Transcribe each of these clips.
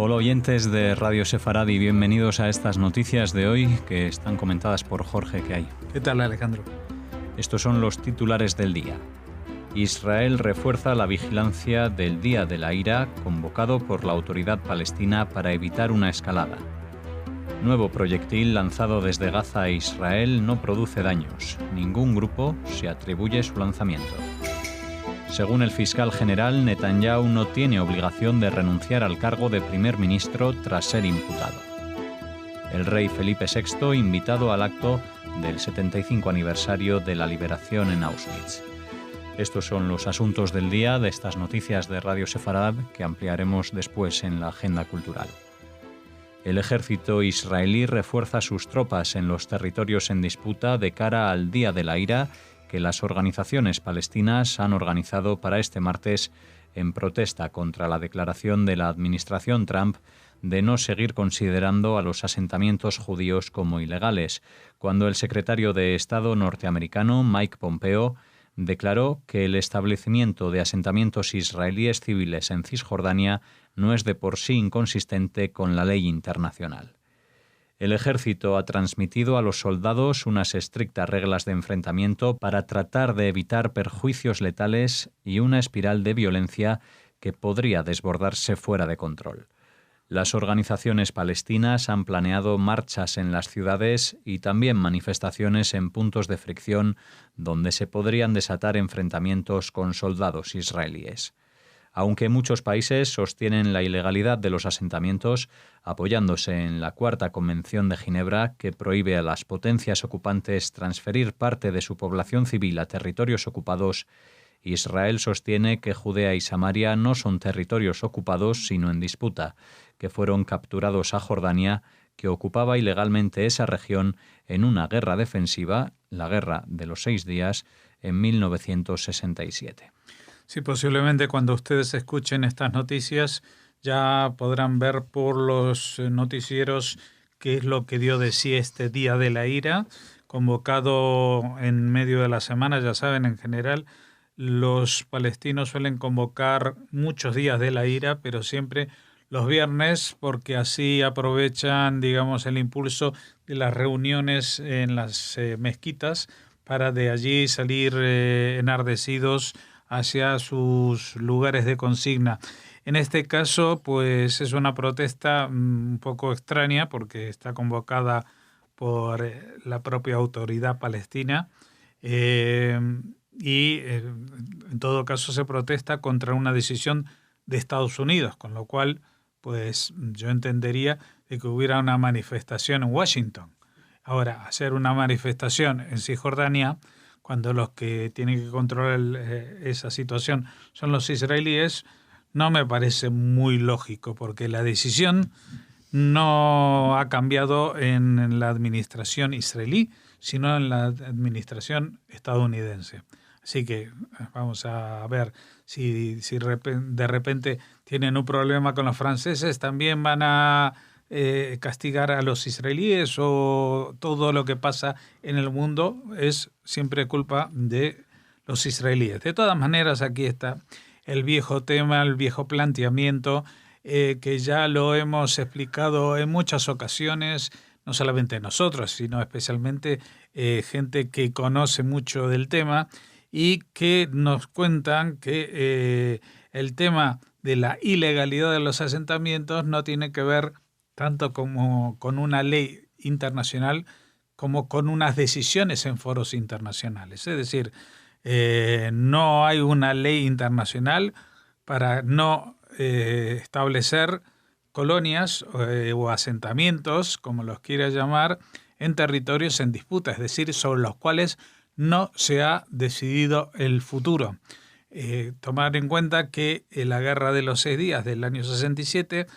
Hola oyentes de Radio Sefaradi, bienvenidos a estas noticias de hoy que están comentadas por Jorge Kay. ¿Qué tal, Alejandro? Estos son los titulares del día. Israel refuerza la vigilancia del Día de la Ira, convocado por la Autoridad Palestina para evitar una escalada. Nuevo proyectil lanzado desde Gaza a Israel no produce daños. Ningún grupo se atribuye su lanzamiento. Según el fiscal general, Netanyahu no tiene obligación de renunciar al cargo de primer ministro tras ser imputado. El rey Felipe VI invitado al acto del 75 aniversario de la liberación en Auschwitz. Estos son los asuntos del día de estas noticias de Radio Sefarad que ampliaremos después en la agenda cultural. El ejército israelí refuerza sus tropas en los territorios en disputa de cara al Día de la Ira que las organizaciones palestinas han organizado para este martes en protesta contra la declaración de la administración Trump de no seguir considerando a los asentamientos judíos como ilegales, cuando el secretario de Estado norteamericano Mike Pompeo declaró que el establecimiento de asentamientos israelíes civiles en Cisjordania no es de por sí inconsistente con la ley internacional. El ejército ha transmitido a los soldados unas estrictas reglas de enfrentamiento para tratar de evitar perjuicios letales y una espiral de violencia que podría desbordarse fuera de control. Las organizaciones palestinas han planeado marchas en las ciudades y también manifestaciones en puntos de fricción donde se podrían desatar enfrentamientos con soldados israelíes. Aunque muchos países sostienen la ilegalidad de los asentamientos, apoyándose en la Cuarta Convención de Ginebra, que prohíbe a las potencias ocupantes transferir parte de su población civil a territorios ocupados, Israel sostiene que Judea y Samaria no son territorios ocupados, sino en disputa, que fueron capturados a Jordania, que ocupaba ilegalmente esa región en una guerra defensiva, la Guerra de los 6 Días, en 1967. Sí, posiblemente cuando ustedes escuchen estas noticias ya podrán ver por los noticieros qué es lo que dio de sí este Día de la Ira, convocado en medio de la semana. Ya saben, en general los palestinos suelen convocar muchos días de la ira, pero siempre los viernes, porque así aprovechan, digamos, el impulso de las reuniones en las mezquitas para de allí salir enardecidos hacia sus lugares de consigna. En este caso, pues es una protesta un poco extraña porque está convocada por la propia autoridad palestina y en todo caso se protesta contra una decisión de Estados Unidos, con lo cual pues yo entendería de que hubiera una manifestación en Washington. Ahora, hacer una manifestación en Cisjordania cuando los que tienen que controlar esa situación son los israelíes, no me parece muy lógico, porque la decisión no ha cambiado en la administración israelí, sino en la administración estadounidense. Así que vamos a ver si de repente tienen un problema con los franceses, también van a castigar a los israelíes, o todo lo que pasa en el mundo es siempre culpa de los israelíes. De todas maneras, aquí está el viejo tema, el viejo planteamiento que ya lo hemos explicado en muchas ocasiones, no solamente nosotros, sino especialmente gente que conoce mucho del tema y que nos cuentan que el tema de la ilegalidad de los asentamientos no tiene que ver tanto como con una ley internacional como con unas decisiones en foros internacionales. Es decir, no hay una ley internacional para no establecer colonias o asentamientos, como los quiera llamar, en territorios en disputa, es decir, sobre los cuales no se ha decidido el futuro. Tomar en cuenta que la Guerra de los 6 Días del año 67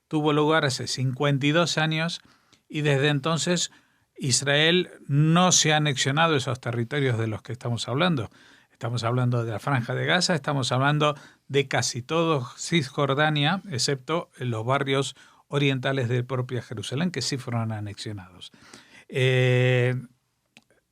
tuvo lugar hace 52 años y desde entonces Israel no se ha anexionado esos territorios de los que estamos hablando. Estamos hablando de la Franja de Gaza, estamos hablando de casi todo Cisjordania, excepto en los barrios orientales de propia Jerusalén, que sí fueron anexionados.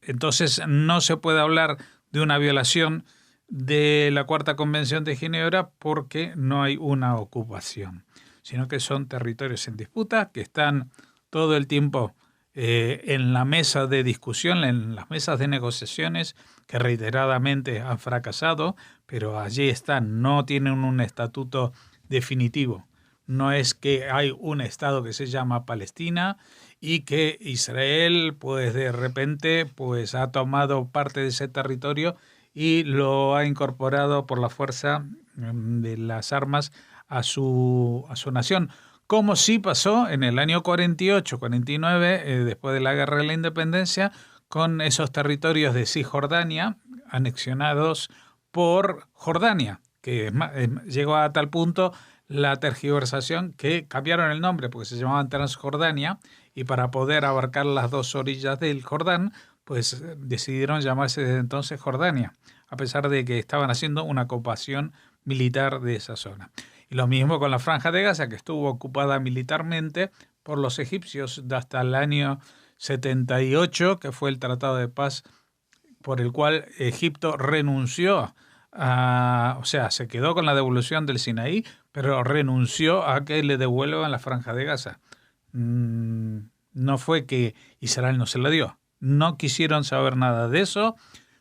Entonces no se puede hablar de una violación de la Cuarta Convención de Ginebra porque no hay una ocupación. sino que son territorios en disputa, que están todo el tiempo en la mesa de discusión, en las mesas de negociaciones, que reiteradamente han fracasado, pero allí están, no tienen un estatuto definitivo. No es que hay un estado que se llama Palestina y que Israel pues de repente pues ha tomado parte de ese territorio y lo ha incorporado por la fuerza de las armas a su nación, como sí pasó en el año 48, 49, después de la Guerra de la Independencia, con esos territorios de Cisjordania anexionados por Jordania, que llegó a tal punto la tergiversación que cambiaron el nombre porque se llamaban Transjordania, y para poder abarcar las dos orillas del Jordán, pues decidieron llamarse desde entonces Jordania, a pesar de que estaban haciendo una ocupación militar de esa zona. Y lo mismo con la Franja de Gaza, que estuvo ocupada militarmente por los egipcios hasta el año 78, que fue el Tratado de Paz por el cual Egipto renunció se quedó con la devolución del Sinaí, pero renunció a que le devuelvan la Franja de Gaza. No fue que Israel no se la dio. No quisieron saber nada de eso.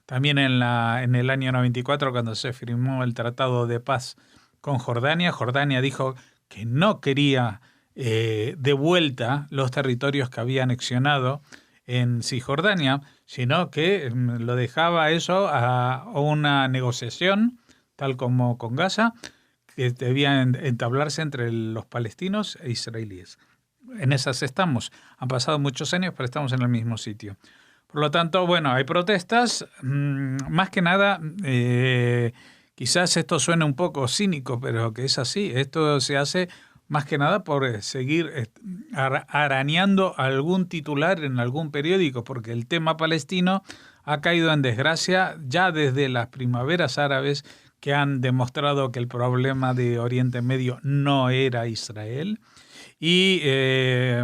También en el año 94, cuando se firmó el Tratado de Paz con Jordania, Jordania dijo que no quería de vuelta los territorios que había anexionado en Cisjordania, sino que lo dejaba eso a una negociación, tal como con Gaza, que debía entablarse entre los palestinos e israelíes. En esas estamos. Han pasado muchos años, pero estamos en el mismo sitio. Por lo tanto, bueno, hay protestas. Más que nada, quizás esto suene un poco cínico, pero que es así. Esto se hace más que nada por seguir arañando algún titular en algún periódico, porque el tema palestino ha caído en desgracia ya desde las primaveras árabes, que han demostrado que el problema de Oriente Medio no era Israel, y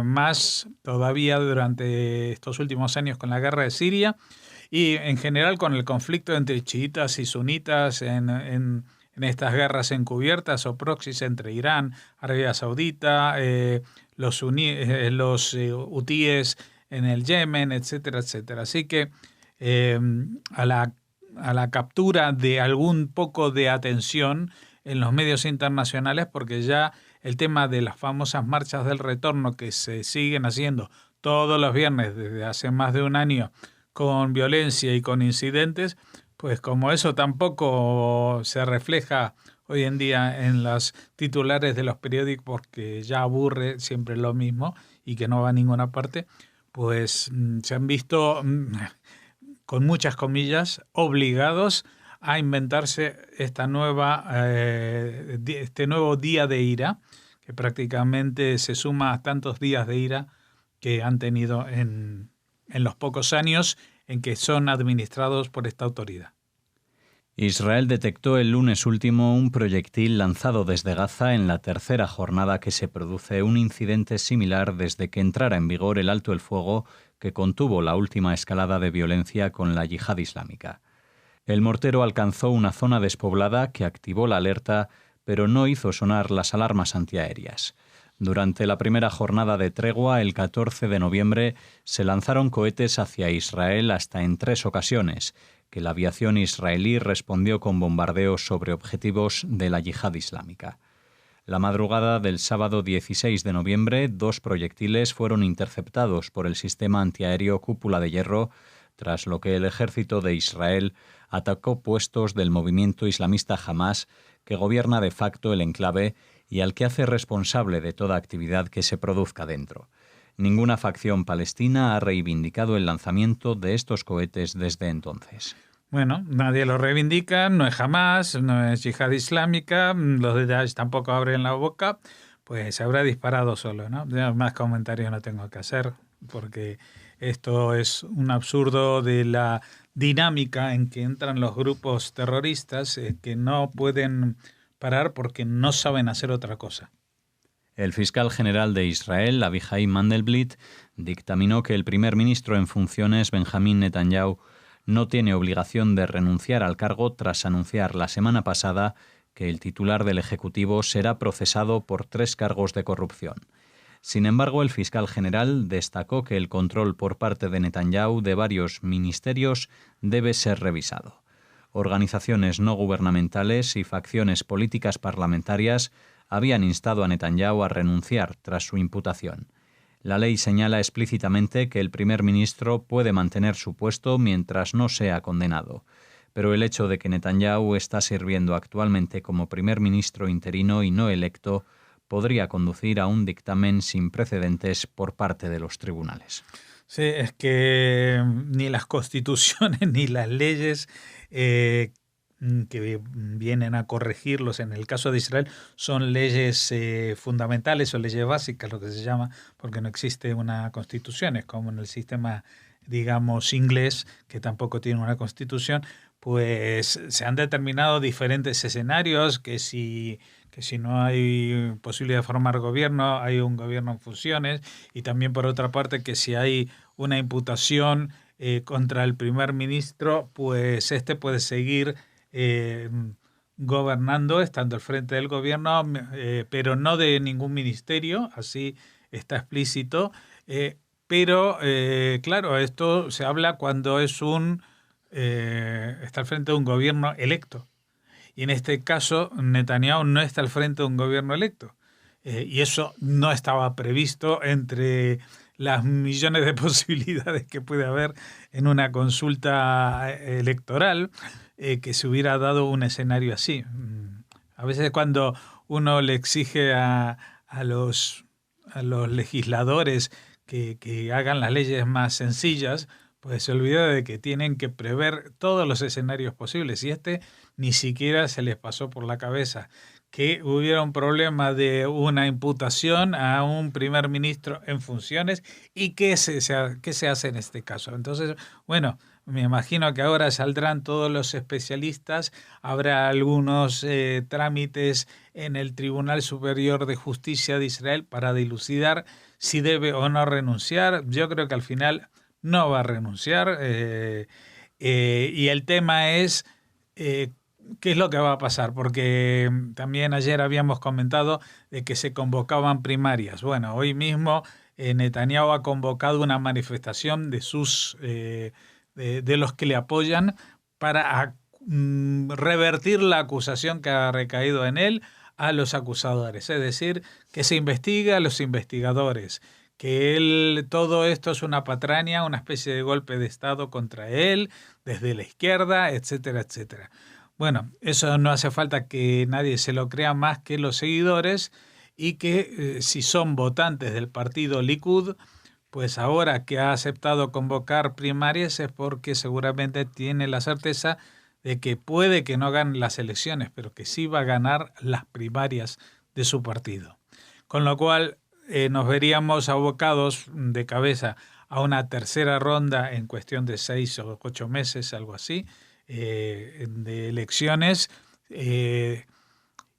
más todavía durante estos últimos años con la guerra de Siria y en general con el conflicto entre chiitas y sunitas en estas guerras encubiertas o proxies entre Irán, Arabia Saudita, los hutíes en el Yemen, etcétera, etcétera. Así que a la captura de algún poco de atención en los medios internacionales, porque ya el tema de las famosas marchas del retorno que se siguen haciendo todos los viernes desde hace más de un año con violencia y con incidentes, pues como eso tampoco se refleja hoy en día en los titulares de los periódicos, porque ya aburre siempre lo mismo y que no va a ninguna parte, pues se han visto, con muchas comillas, obligados a inventarse este nuevo día de ira, que prácticamente se suma a tantos días de ira que han tenido en los pocos años en que son administrados por esta autoridad. Israel detectó el lunes último un proyectil lanzado desde Gaza en la tercera jornada que se produce un incidente similar desde que entrara en vigor el alto el fuego que contuvo la última escalada de violencia con la yihad islámica. El mortero alcanzó una zona despoblada que activó la alerta, pero no hizo sonar las alarmas antiaéreas. Durante la primera jornada de tregua, el 14 de noviembre, se lanzaron cohetes hacia Israel hasta en 3 ocasiones, que la aviación israelí respondió con bombardeos sobre objetivos de la yihad islámica. La madrugada del sábado 16 de noviembre, 2 proyectiles fueron interceptados por el sistema antiaéreo Cúpula de Hierro, tras lo que el ejército de Israel atacó puestos del movimiento islamista Hamás, que gobierna de facto el enclave y al que hace responsable de toda actividad que se produzca dentro. Ninguna facción palestina ha reivindicado el lanzamiento de estos cohetes desde entonces. Bueno, nadie lo reivindica, no es Hamás, no es yihad islámica, los de Daesh tampoco abren la boca, pues se habrá disparado solo, ¿no? Más comentarios no tengo que hacer, porque esto es un absurdo de la dinámica en que entran los grupos terroristas que no pueden parar porque no saben hacer otra cosa. El fiscal general de Israel, Avichai Mandelblit, dictaminó que el primer ministro en funciones, Benjamín Netanyahu, no tiene obligación de renunciar al cargo tras anunciar la semana pasada que el titular del Ejecutivo será procesado por 3 cargos de corrupción. Sin embargo, el fiscal general destacó que el control por parte de Netanyahu de varios ministerios debe ser revisado. Organizaciones no gubernamentales y facciones políticas parlamentarias habían instado a Netanyahu a renunciar tras su imputación. La ley señala explícitamente que el primer ministro puede mantener su puesto mientras no sea condenado, pero el hecho de que Netanyahu está sirviendo actualmente como primer ministro interino y no electo podría conducir a un dictamen sin precedentes por parte de los tribunales. Sí, es que ni las constituciones ni las leyes que vienen a corregirlos en el caso de Israel son leyes fundamentales o leyes básicas, lo que se llama, porque no existe una constitución, es como en el sistema, digamos, inglés, que tampoco tiene una constitución. Pues se han determinado diferentes escenarios, que si no hay posibilidad de formar gobierno, hay un gobierno en funciones, y también por otra parte que si hay una imputación contra el primer ministro, pues este puede seguir gobernando, estando al frente del gobierno, pero no de ningún ministerio, así está explícito. Pero claro, esto se habla cuando es está al frente de un gobierno electo. Y en este caso, Netanyahu no está al frente de un gobierno electo. Y eso no estaba previsto entre las millones de posibilidades que puede haber en una consulta electoral, que se hubiera dado un escenario así. A veces cuando uno le exige a los legisladores que hagan las leyes más sencillas, pues se olvida de que tienen que prever todos los escenarios posibles. Y ni siquiera se les pasó por la cabeza que hubiera un problema de una imputación a un primer ministro en funciones y qué se hace en este caso. Entonces, bueno, me imagino que ahora saldrán todos los especialistas, habrá algunos trámites en el Tribunal Superior de Justicia de Israel para dilucidar si debe o no renunciar. Yo creo que al final no va a renunciar, y el tema es qué es lo que va a pasar, porque también ayer habíamos comentado de que se convocaban primarias. Bueno, hoy mismo Netanyahu ha convocado una manifestación de de los que le apoyan para revertir la acusación que ha recaído en él a los acusadores, es decir, que se investigue a los investigadores, que todo esto es una patraña, una especie de golpe de Estado contra él, desde la izquierda, etcétera, etcétera. Bueno, eso no hace falta que nadie se lo crea más que los seguidores, y que si son votantes del partido Likud, pues ahora que ha aceptado convocar primarias es porque seguramente tiene la certeza de que puede que no gane las elecciones, pero que sí va a ganar las primarias de su partido. Con lo cual nos veríamos abocados de cabeza a una tercera ronda en cuestión de 6 o 8 meses, algo así, de elecciones.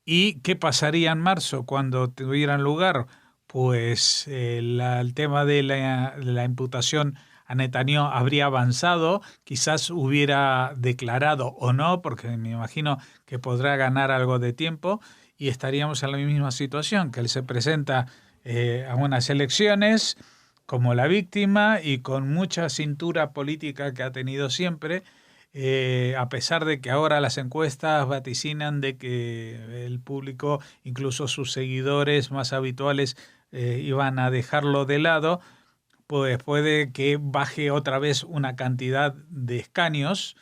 ¿Y qué pasaría en marzo cuando tuvieran lugar? Pues el tema de la imputación a Netanyahu habría avanzado, quizás hubiera declarado o no, porque me imagino que podrá ganar algo de tiempo, y estaríamos en la misma situación, que él se presenta a unas elecciones como la víctima y con mucha cintura política que ha tenido siempre, a pesar de que ahora las encuestas vaticinan de que el público, incluso sus seguidores más habituales, iban a dejarlo de lado. Pues puede que baje otra vez una cantidad de escaños,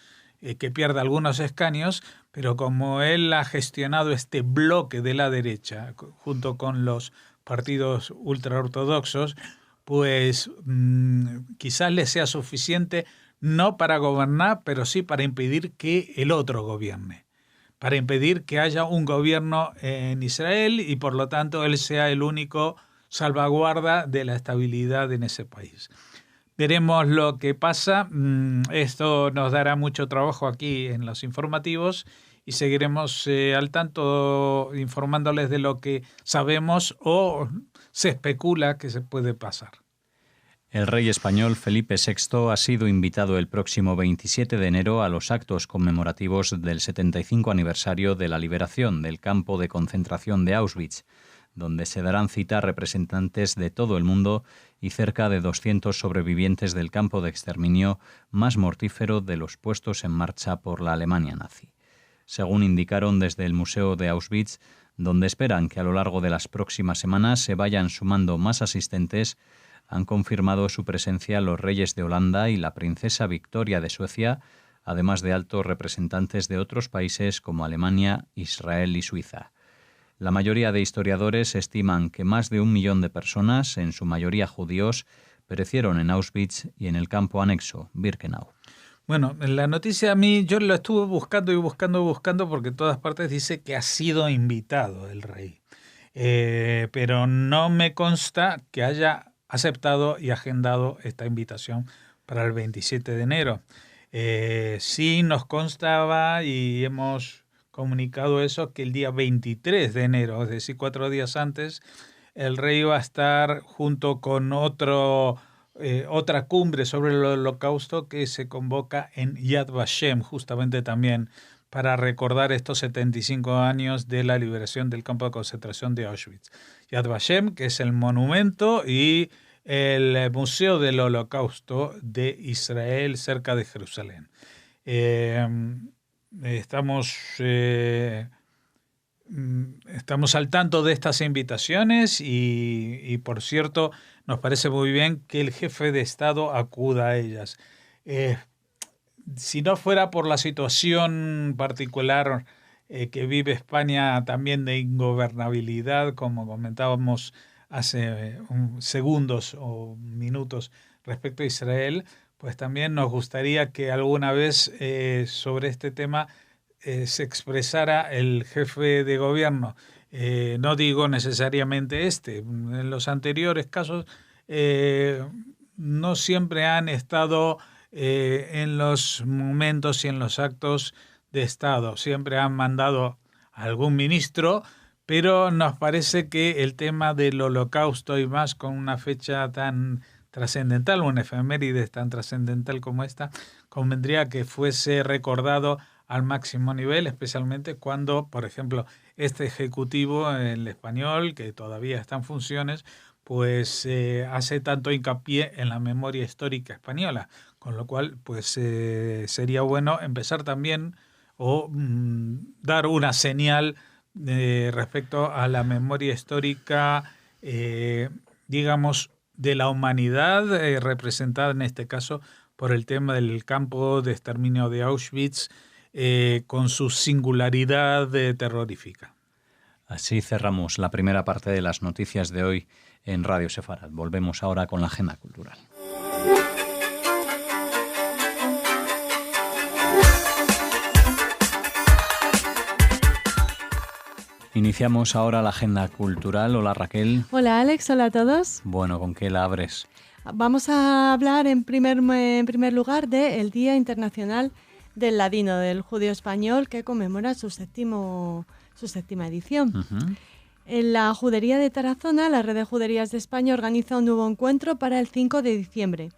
que pierda algunos escaños, pero como él ha gestionado este bloque de la derecha junto con los partidos ultraortodoxos, pues quizás le sea suficiente no para gobernar, pero sí para impedir que el otro gobierne, para impedir que haya un gobierno en Israel y por lo tanto él sea el único salvaguarda de la estabilidad en ese país. Veremos lo que pasa. Esto nos dará mucho trabajo aquí en los informativos y seguiremos al tanto informándoles de lo que sabemos o se especula que se puede pasar. El rey español Felipe VI ha sido invitado el próximo 27 de enero a los actos conmemorativos del 75 aniversario de la liberación del campo de concentración de Auschwitz, donde se darán cita representantes de todo el mundo y cerca de 200 sobrevivientes del campo de exterminio más mortífero de los puestos en marcha por la Alemania nazi. Según indicaron desde el Museo de Auschwitz, donde esperan que a lo largo de las próximas semanas se vayan sumando más asistentes, han confirmado su presencia los reyes de Holanda y la princesa Victoria de Suecia, además de altos representantes de otros países como Alemania, Israel y Suiza. La mayoría de historiadores estiman que más de 1 millón de personas, en su mayoría judíos, perecieron en Auschwitz y en el campo anexo, Birkenau. Bueno, en la noticia a mí, yo lo estuve buscando, porque en todas partes dice que ha sido invitado el rey. Pero no me consta que haya aceptado y agendado esta invitación para el 27 de enero. Sí nos constaba y hemos comunicado eso, que el día 23 de enero, es decir, 4 días antes, el rey va a estar junto con otra cumbre sobre el Holocausto que se convoca en Yad Vashem, justamente también para recordar estos 75 años de la liberación del campo de concentración de Auschwitz. Yad Vashem, que es el monumento y el Museo del Holocausto de Israel cerca de Jerusalén. Estamos al tanto de estas invitaciones y, por cierto, nos parece muy bien que el jefe de Estado acuda a ellas. Si no fuera por la situación particular que vive España también de ingobernabilidad, como comentábamos hace segundos o minutos respecto a Israel, pues también nos gustaría que alguna vez sobre este tema se expresara el jefe de gobierno. No digo necesariamente en los anteriores casos no siempre han estado en los momentos y en los actos de Estado. Siempre han mandado a algún ministro, pero nos parece que el tema del Holocausto, y más con una fecha tan trascendental, una efeméride tan trascendental como esta, convendría que fuese recordado al máximo nivel, especialmente cuando, por ejemplo, este ejecutivo, el español, que todavía está en funciones, pues hace tanto hincapié en la memoria histórica española, con lo cual pues sería bueno empezar también o dar una señal respecto a la memoria histórica, digamos, de la humanidad, representada en este caso por el tema del campo de exterminio de Auschwitz, con su singularidad terrorífica. Así cerramos la primera parte de las noticias de hoy en Radio Sefarad. Volvemos ahora con la agenda cultural. Iniciamos ahora la agenda cultural. Hola Raquel. Hola Alex, hola a todos. Bueno, ¿con qué la abres? Vamos a hablar en primer lugar del Día Internacional del Ladino, del judío español, que conmemora su séptima edición. Uh-huh. En la Judería de Tarazona, la Red de Juderías de España organiza un nuevo encuentro para el 5 de diciembre,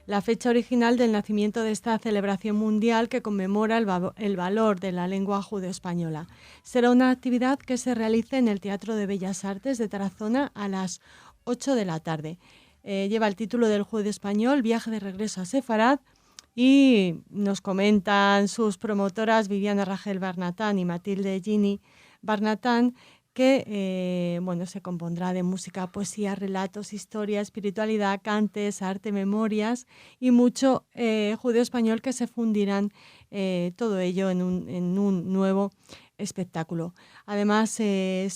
la fecha original del nacimiento de esta celebración mundial que conmemora el valor de la lengua judeo-española. Será una actividad que se realice en el Teatro de Bellas Artes de Tarazona a las 8 de la tarde. Lleva el título del judío español, Viaje de regreso a Sefarad, y nos comentan sus promotoras Viviana Rachel Barnatán y Matilde Gini Barnatán que se compondrá de música, poesía, relatos, historia, espiritualidad, cantes, arte, memorias y mucho judeo español que se fundirán todo ello en un nuevo espectáculo. Además, se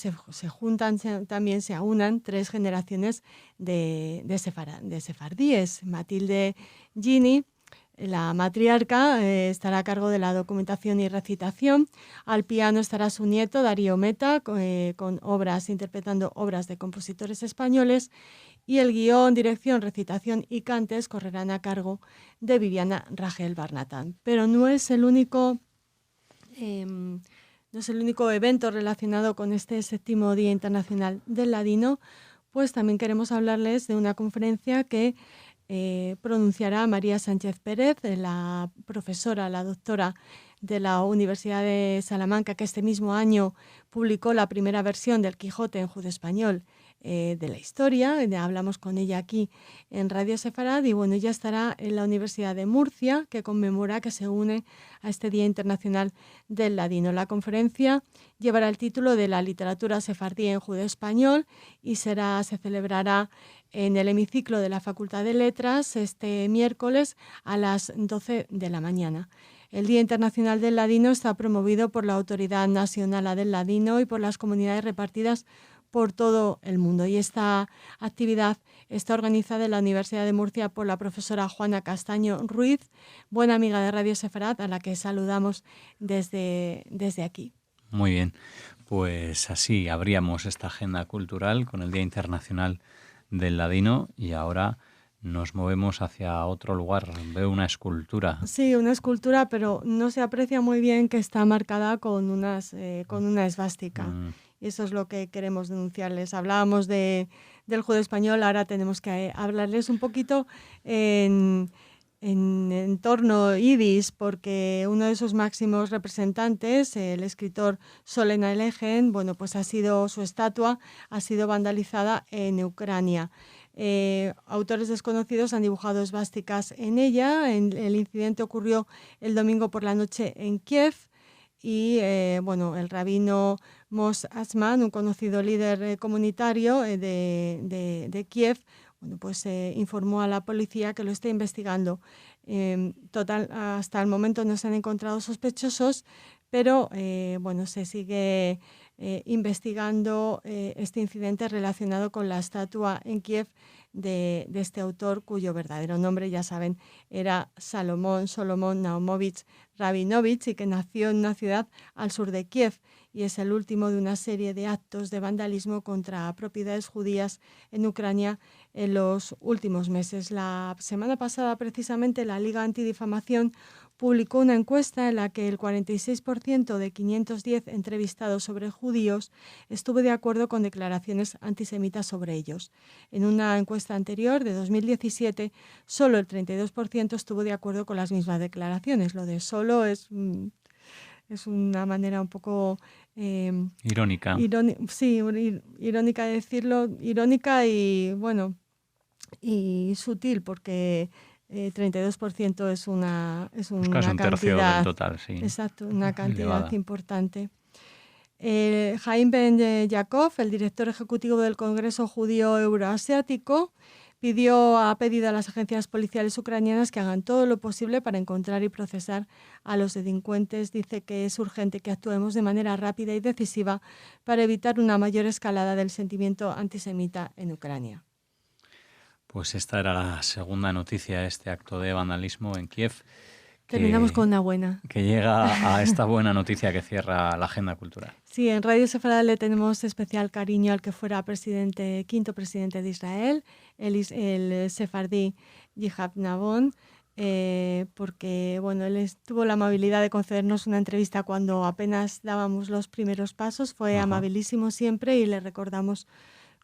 aunan 3 generaciones de sefardíes. Matilde Gini, la matriarca, estará a cargo de la documentación y recitación. Al piano estará su nieto, Darío Meta, con interpretando obras de compositores españoles. Y el guión, dirección, recitación y cantes correrán a cargo de Viviana Rachel Barnatán. Pero no es el único evento relacionado con este 7º Día Internacional del Ladino, pues también queremos hablarles de una conferencia que pronunciará María Sánchez Pérez, la profesora, la doctora de la Universidad de Salamanca, que este mismo año publicó la primera versión del Quijote en judeo-español de la historia. Hablamos con ella aquí en Radio Sefarad y bueno, ella estará en la Universidad de Murcia, que conmemora, que se une a este Día Internacional del Ladino. La conferencia llevará el título de La literatura sefardí en judeo-español y se celebrará en el hemiciclo de la Facultad de Letras este miércoles a las 12 de la mañana. El Día Internacional del Ladino está promovido por la Autoridad Nacional del Ladino y por las comunidades repartidas por todo el mundo. Y esta actividad está organizada en la Universidad de Murcia por la profesora Juana Castaño Ruiz, buena amiga de Radio Sefarad, a la que saludamos desde aquí. Muy bien, pues así abríamos esta agenda cultural con el Día Internacional del Ladino y ahora nos movemos hacia otro lugar. Veo una escultura. Sí, una escultura, pero no se aprecia muy bien, que está marcada con una esvástica. Y eso es lo que queremos denunciarles. Hablábamos del judeo español, ahora tenemos que hablarles un poquito en entorno yidis, porque uno de sus máximos representantes, el escritor Solem Aleichem, bueno, pues su estatua ha sido vandalizada en Ucrania. Autores desconocidos han dibujado esvásticas en ella. El incidente ocurrió el domingo por la noche en Kiev y el rabino Mos Asman, un conocido líder comunitario de Kiev, informó a la policía que lo está investigando. Hasta el momento no se han encontrado sospechosos, pero se sigue investigando este incidente relacionado con la estatua en Kiev de este autor, cuyo verdadero nombre, ya saben, era Solomon Naumovich Rabinovich, y que nació en una ciudad al sur de Kiev, y es el último de una serie de actos de vandalismo contra propiedades judías en Ucrania en los últimos meses. La semana pasada, precisamente, la Liga Antidifamación publicó una encuesta en la que el 46% de 510 entrevistados sobre judíos estuvo de acuerdo con declaraciones antisemitas sobre ellos. En una encuesta anterior, de 2017, solo el 32% estuvo de acuerdo con las mismas declaraciones. Lo de solo es una manera un poco irónica. Irónica de decirlo, irónica y sutil, porque 32% es una casi un tercio cantidad del total, sí. Exacto, una cantidad elevada. Importante. Chaim Ben Yaakov, el director ejecutivo del Congreso Judío Euroasiático, ha pedido a las agencias policiales ucranianas que hagan todo lo posible para encontrar y procesar a los delincuentes. Dice que es urgente que actuemos de manera rápida y decisiva para evitar una mayor escalada del sentimiento antisemita en Ucrania. Pues esta era la segunda noticia de este acto de vandalismo en Kiev. Terminamos con una buena. Que llega a esta buena noticia que cierra la agenda cultural. Sí, en Radio Sefarad le tenemos especial cariño al que fuera quinto presidente de Israel, el sefardí Yitzhak Nabon, porque él tuvo la amabilidad de concedernos una entrevista cuando apenas dábamos los primeros pasos. Fue amabilísimo siempre y le recordamos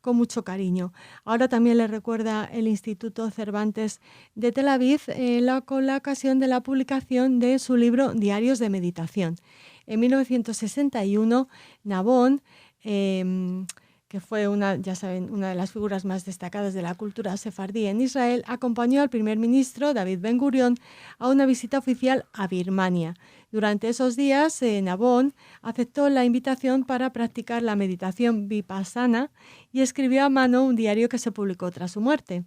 con mucho cariño. Ahora también le recuerda el Instituto Cervantes de Tel Aviv con la ocasión de la publicación de su libro Diarios de Meditación. En 1961, Nabon, que fue una de las figuras más destacadas de la cultura sefardí en Israel, acompañó al primer ministro David Ben Gurion a una visita oficial a Birmania. Durante esos días, Nabon aceptó la invitación para practicar la meditación vipassana y escribió a mano un diario que se publicó tras su muerte.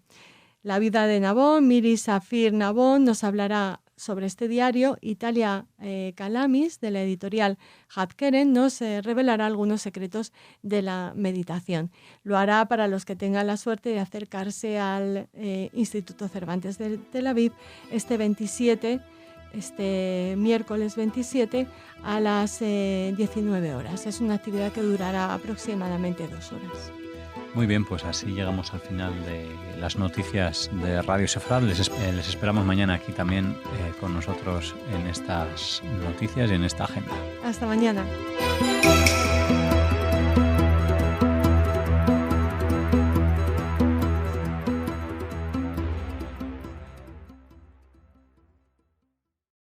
La vida de Nabon, Miri Safir Nabon, nos hablará sobre este diario. Italia Calamis, de la editorial Hatkeren, nos revelará algunos secretos de la meditación. Lo hará para los que tengan la suerte de acercarse al Instituto Cervantes de Tel Aviv este miércoles 27 a las 19 horas. Es una actividad que durará aproximadamente 2 horas. Muy bien, pues así llegamos al final de las noticias de Radio Sefarad. Les esperamos mañana aquí también con nosotros en estas noticias y en esta agenda. Hasta mañana.